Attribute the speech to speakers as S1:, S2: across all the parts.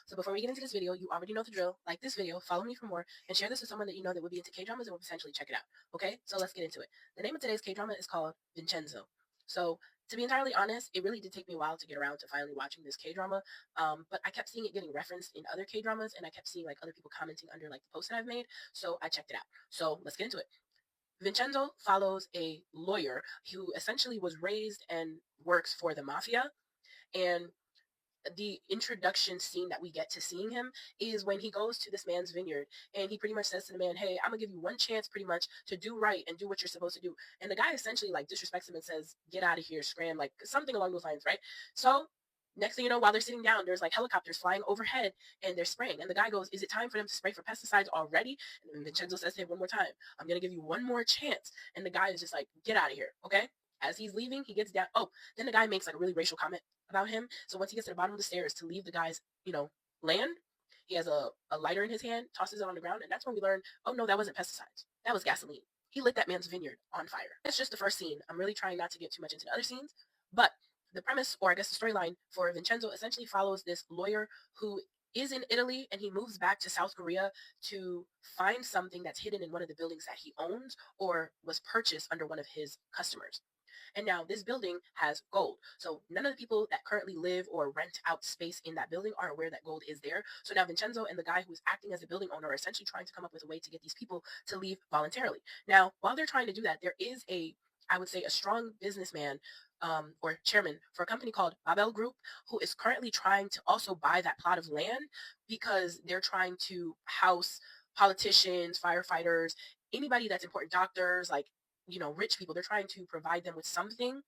S1: So before we get into this video, you already know the drill. Like this video, follow me for more, and share this with someone that you know that would be into K-dramas and will potentially check it out. Okay, so let's get into it. The name of today's K-drama is called Vincenzo. So to be entirely honest, it really did take me a while to get around to finally watching this K-drama. But I kept seeing it getting referenced in other K-dramas, and I kept seeing like other people commenting under like the posts that I've made. So I checked it out. So let's get into it. Vincenzo follows a lawyer who essentially was raised and works for the mafia, and the introduction scene that we get to seeing him is when he goes to this man's vineyard and he pretty much says to the man, hey, I'm gonna give you one chance pretty much to do right and do what you're supposed to do. And the guy essentially like disrespects him and says, get out of here, scram, like something along those lines, right? So next thing you know, while they're sitting down, there's like helicopters flying overhead and they're spraying. And the guy goes, is it time for them to spray for pesticides already? And Vincenzo says to him one more time, I'm going to give you one more chance. And the guy is just like, get out of here. Okay. As he's leaving, he gets down. Oh, then the guy makes like a really racial comment about him. So once he gets to the bottom of the stairs to leave the guy's, land, he has a lighter in his hand, tosses it on the ground. And that's when we learn, oh no, that wasn't pesticides. That was gasoline. He lit that man's vineyard on fire. That's just the first scene. I'm really trying not to get too much into the other scenes. But the premise, or I guess the storyline for Vincenzo, essentially follows this lawyer who is in Italy and he moves back to South Korea to find something that's hidden in one of the buildings that he owns or was purchased under one of his customers. And now this building has gold. So none of the people that currently live or rent out space in that building are aware that gold is there. So now Vincenzo and the guy who's acting as a building owner are essentially trying to come up with a way to get these people to leave voluntarily. Now, while they're trying to do that, there is I would say, a strong businessman or chairman for a company called Babel Group, who is currently trying to also buy that plot of land because they're trying to house politicians, firefighters, anybody that's important, doctors, like, rich people. They're trying to provide them with something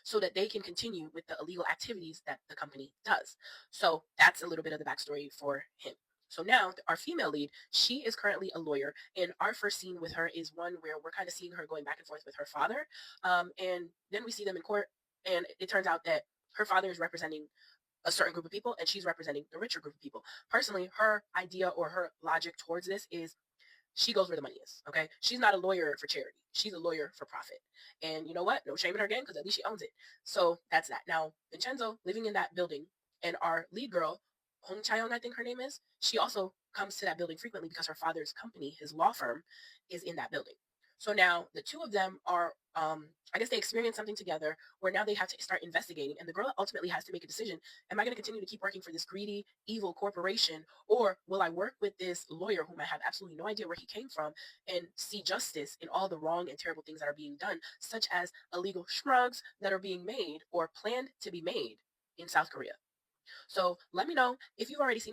S1: so that they can continue with the illegal activities that the company does. So that's a little bit of the backstory for him. So now our female lead, she is currently a lawyer, and our first scene with her is one where we're kind of seeing her going back and forth with her father, and then we see them in court, and it turns out that her father is representing a certain group of people, and she's representing the richer group of people. Personally, her idea or her logic towards this is she goes where the money is. Okay. She's not a lawyer for charity. She's a lawyer for profit. And you know what? No shame in her game because at least she owns it. So that's that. Now, Vincenzo living in that building and our lead girl, Hong Chaeyoung, I think her name is, she also comes to that building frequently because her father's company, his law firm, is in that building. So now the two of them are, I guess they experience something together where now they have to start investigating. And the girl ultimately has to make a decision. Am I going to continue to keep working for this greedy, evil corporation, or will I work with this lawyer whom I have absolutely no idea where he came from and see justice in all the wrong and terrible things that are being done, such as illegal shrugs that are being made or planned to be made in South Korea? So let me know if you've already seen